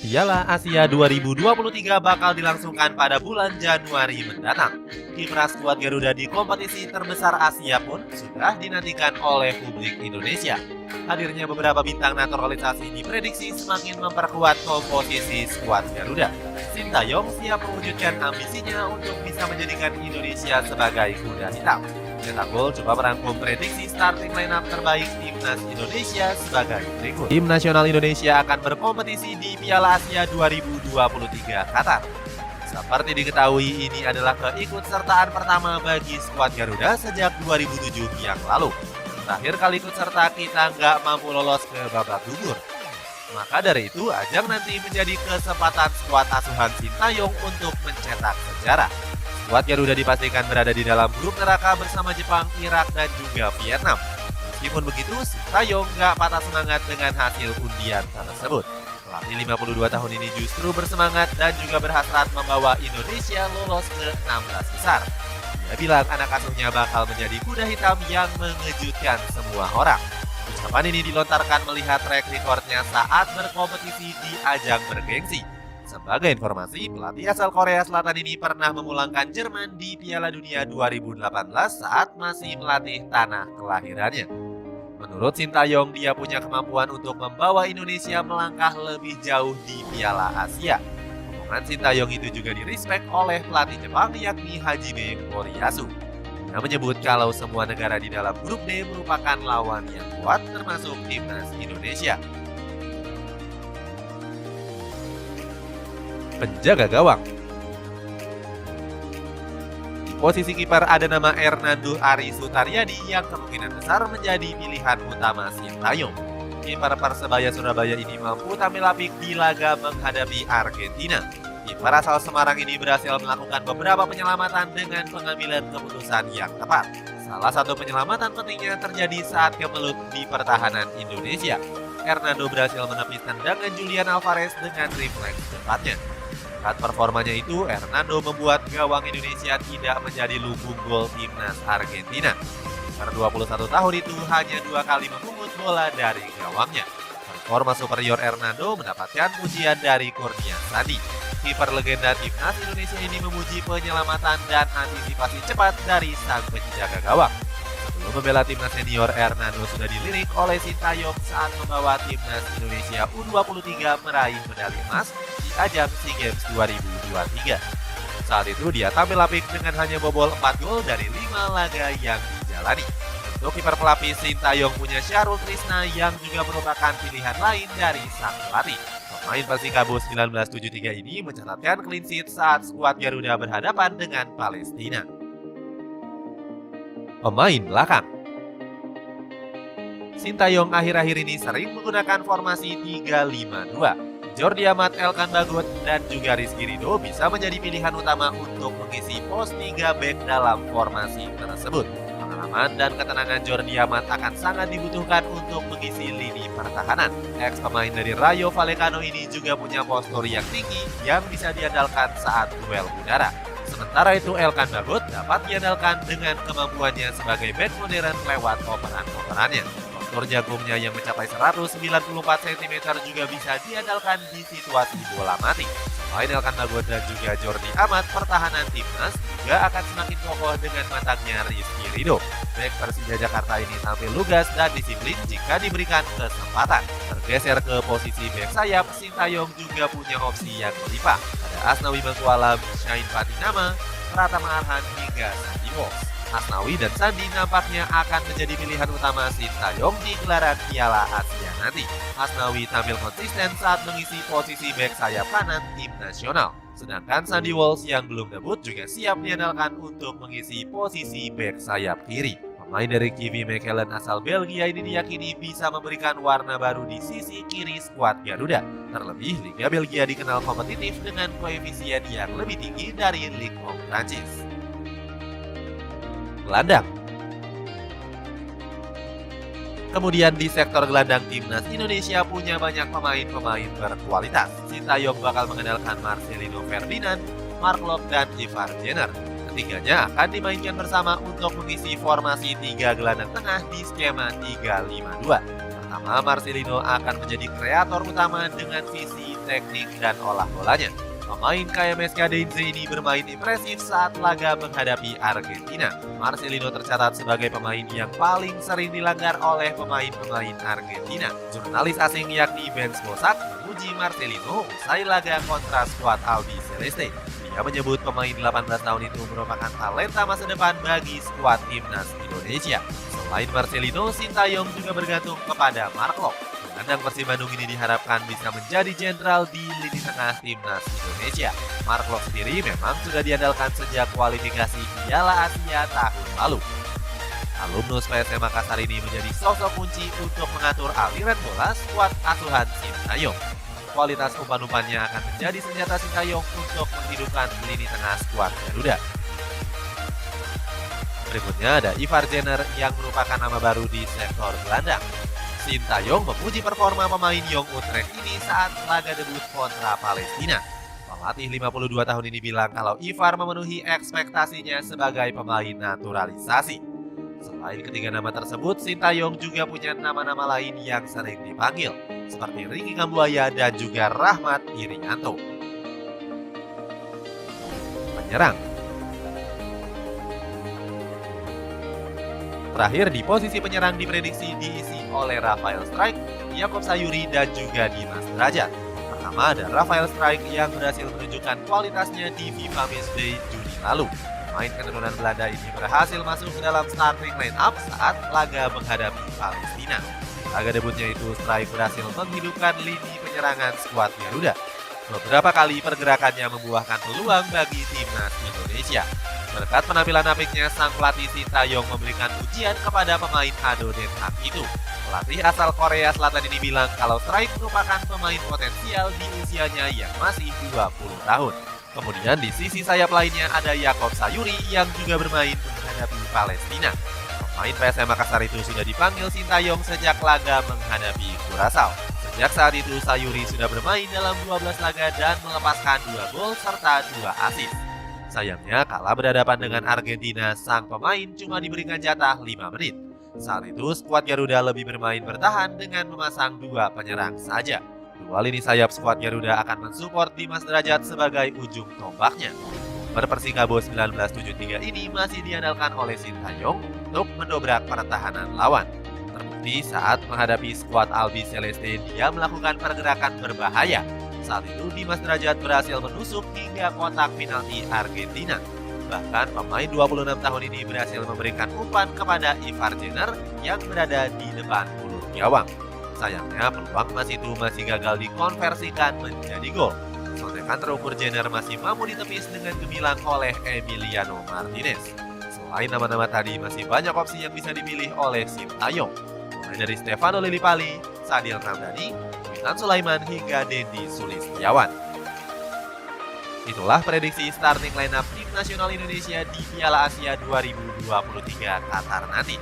Piala Asia 2023 bakal dilangsungkan pada bulan Januari mendatang. Kiprah skuad Garuda di kompetisi terbesar Asia pun sudah dinantikan oleh publik Indonesia. Hadirnya beberapa bintang naturalisasi diprediksi semakin memperkuat komposisi skuad Garuda. Sintayong siap mewujudkan ambisinya untuk bisa menjadikan Indonesia sebagai kuda hitam. Cetak Gol coba merangkum prediksi starting lineup terbaik timnas Indonesia sebagai berikut. Tim nasional Indonesia akan berkompetisi di Piala Asia 2023 Qatar. Seperti diketahui, ini adalah keikutsertaan pertama bagi skuad Garuda sejak 2007 yang lalu. Terakhir kali ikut serta kita nggak mampu lolos ke babak gugur. Maka dari itu, ajang nanti menjadi kesempatan skuad asuhan Sintayong untuk mencetak sejarah. Skuad Garuda dipastikan berada di dalam grup neraka bersama Jepang, Irak, dan juga Vietnam. Meskipun begitu, Sintayong nggak patah semangat dengan hasil undian tersebut. Pelatih 52 tahun ini justru bersemangat dan juga berhasrat membawa Indonesia lolos ke 16 besar. Dia bilang anak asuhnya bakal menjadi kuda hitam yang mengejutkan semua orang. Ucapan ini dilontarkan melihat track recordnya saat berkompetisi di ajang bergengsi. Sebagai informasi, pelatih asal Korea Selatan ini pernah memulangkan Jerman di Piala Dunia 2018 saat masih melatih tanah kelahirannya. Menurut Sintayong, dia punya kemampuan untuk membawa Indonesia melangkah lebih jauh di Piala Asia. Omongan Sintayong itu juga direspek oleh pelatih Jepang yakni Hajime Moriyasu. Dia menyebut kalau semua negara di dalam grup D merupakan lawan yang kuat termasuk timnas Indonesia. Penjaga gawang. Di posisi kiper ada nama Hernando Ari Sutaryadi yang kemungkinan besar menjadi pilihan utama Sintayong. Kiper Persebaya Surabaya ini mampu tampil apik di laga menghadapi Argentina. Kiper asal Semarang ini berhasil melakukan beberapa penyelamatan dengan pengambilan keputusan yang tepat. Salah satu penyelamatan pentingnya terjadi saat kemelut di pertahanan Indonesia. Hernando berhasil menepis tendangan Julian Alvarez dengan refleks cepatnya. Saat performanya itu, Hernando membuat gawang Indonesia tidak menjadi lumbung gol timnas Argentina. Per 21 tahun itu hanya 2 kali memungut bola dari gawangnya. Performa superior Hernando mendapatkan pujian dari Kurnia Sandi. Kiper legenda timnas Indonesia ini memuji penyelamatan dan antisipasi cepat dari sang penjaga gawang. Sebelum membela timnas senior, Hernando sudah dilirik oleh Sintayong saat membawa timnas Indonesia U23 meraih medali emas di ajang SEA Games 2023. Saat itu dia tampil apik dengan hanya bobol 4 gol dari 5 laga yang dijalani. Untuk kiper pelapis, Sintayong punya Syahrul Trisna yang juga merupakan pilihan lain dari sang pelatih. Pemain Persikabo 1973 ini mencatatkan clean sheet saat skuad Garuda berhadapan dengan Palestina. Pemain belakang. Sintayong akhir-akhir ini sering menggunakan formasi 3-5-2. Jordi Amat, Elkan Bagot, dan juga Rizky Ridho bisa menjadi pilihan utama untuk mengisi pos 3 bek dalam formasi tersebut. Pengalaman dan ketenangan Jordi Amat akan sangat dibutuhkan untuk mengisi lini pertahanan. Ex pemain dari Rayo Vallecano ini juga punya postur yang tinggi yang bisa diandalkan saat duel udara. Sementara itu Elkan Bagot dapat diandalkan dengan kemampuannya sebagai bek modern lewat operan-operannya. Postur jagungnya yang mencapai 194 cm juga bisa diandalkan di situasi bola mati. Selain Elkan Bagot dan juga Jordi Amat, pertahanan timnas juga akan semakin kokoh dengan matangnya Rizky Ridho. Bek Persija Jakarta ini tampil lugas dan disiplin jika diberikan kesempatan. Bergeser ke posisi bek sayap, Sintayong juga punya opsi yang berlimpah. Ada Asnawi Mangkualam, Shain Patinama, Pratama Arhan, hingga Sandi Walsh. Asnawi dan Sandi nampaknya akan menjadi pilihan utama Sintayong di gelaran Piala Asia nanti. Asnawi tampil konsisten saat mengisi posisi bek sayap kanan tim nasional. Sedangkan Sandi Walsh yang belum debut juga siap diandalkan untuk mengisi posisi bek sayap kiri. Pemain dari KV Mechelen asal Belgia ini diyakini bisa memberikan warna baru di sisi kiri skuad Garuda. Terlebih, Liga Belgia dikenal kompetitif dengan koefisien yang lebih tinggi dari Ligue 1 Prancis. Gelandang. Kemudian di sektor gelandang, timnas Indonesia punya banyak pemain-pemain berkualitas. Sintayong bakal mengandalkan Marcelino Ferdinand, Mark Locke, dan Ivar Jenner. Ketiganya akan dimainkan bersama untuk mengisi formasi 3 gelandang tengah di skema 3-5-2. Pertama, Marcelino akan menjadi kreator utama dengan visi teknik dan olah bolanya. Pemain KMSK Denze ini bermain impresif saat laga menghadapi Argentina. Marcelino tercatat sebagai pemain yang paling sering dilanggar oleh pemain-pemain Argentina. Jurnalis asing yakni Ben Smosak memuji Marcelino usai laga kontra skuad Albi Celeste. Dia menyebut pemain 18 tahun itu merupakan talenta masa depan bagi skuad timnas Indonesia. Selain Marcelino, Sintayong juga bergantung kepada Mark Klok. Gelandang Persib Bandung ini diharapkan bisa menjadi jenderal di lini tengah timnas Indonesia. Mark Klok sendiri memang sudah diandalkan sejak kualifikasi Piala Asia tahun lalu. Alumnus PSM Makassar ini menjadi sosok kunci untuk mengatur aliran bola skuad asuhan Sintayong. Kualitas umpan-umpannya akan menjadi senjata Sintayong untuk menghidupkan lini tengah skuad Garuda. Berikutnya ada Ivar Jenner yang merupakan nama baru di sektor gelandang. Sintayong memuji performa pemain Young Utrecht ini saat laga debut kontra Palestina. Pelatih 52 tahun ini bilang kalau Ivar memenuhi ekspektasinya sebagai pemain naturalisasi. Selain ketiga nama tersebut, Sintayong juga punya nama-nama lain yang sering dipanggil, seperti Ricky Kambuaya dan juga Rahmat Irianto. Penyerang. Terakhir di posisi penyerang diprediksi diisi oleh Rafael Strijk, Yakob Sayuri, dan juga Dimas Derajat. Pertama ada Rafael Strijk yang berhasil menunjukkan kualitasnya di FIFA Matchday Juni lalu. Pemain keturunan Belanda ini berhasil masuk ke dalam starting line-up saat laga menghadapi Palestina. Laga debutnya itu Strijk berhasil menghidupkan lini penyerangan skuad Garuda. Beberapa kali pergerakannya membuahkan peluang bagi timnas Indonesia. Berkat penampilan apiknya, sang pelatih Sintayong memberikan ujian kepada pemain Ado Den Haag itu. Pelatih asal Korea Selatan ini bilang kalau Strijk merupakan pemain potensial di usianya yang masih 20 tahun. Kemudian di sisi sayap lainnya ada Yakob Sayuri yang juga bermain menghadapi Palestina. Pemain PSM Makassar itu sudah dipanggil Sintayong sejak laga menghadapi Curaçao. Sejak saat itu Sayuri sudah bermain dalam 12 laga dan melepaskan 2 gol serta 2 assist. Sayangnya kalah berhadapan dengan Argentina, sang pemain cuma diberikan jatah 5 menit. Saat itu skuad Garuda lebih bermain bertahan dengan memasang 2 penyerang saja. 2 lini sayap skuad Garuda akan mensupport Dimas Derajat sebagai ujung tombaknya. Persikabo 1973 ini masih diandalkan oleh Sintayong untuk mendobrak pertahanan lawan. Terbukti saat menghadapi skuad Albi Celeste dia melakukan pergerakan berbahaya. Saat itu Dimas Derajat berhasil menusuk hingga kotak penalti Argentina. Bahkan pemain 26 tahun ini berhasil memberikan umpan kepada Ivar Jenner yang berada di depan mulut gawang. Sayangnya peluang emas itu masih gagal dikonversikan menjadi gol. Sontekan terukur Jenner masih mampu ditepis dengan gemilang oleh Emiliano Martinez. Selain nama-nama tadi, masih banyak opsi yang bisa dipilih oleh Sintayong. Mulai dari Stefano Lillipali, Sadil Ramdhani, Witan Sulaiman hingga Dendi Sulistiawan. Itulah prediksi starting lineup tim nasional Indonesia di Piala Asia 2023 Qatar nanti.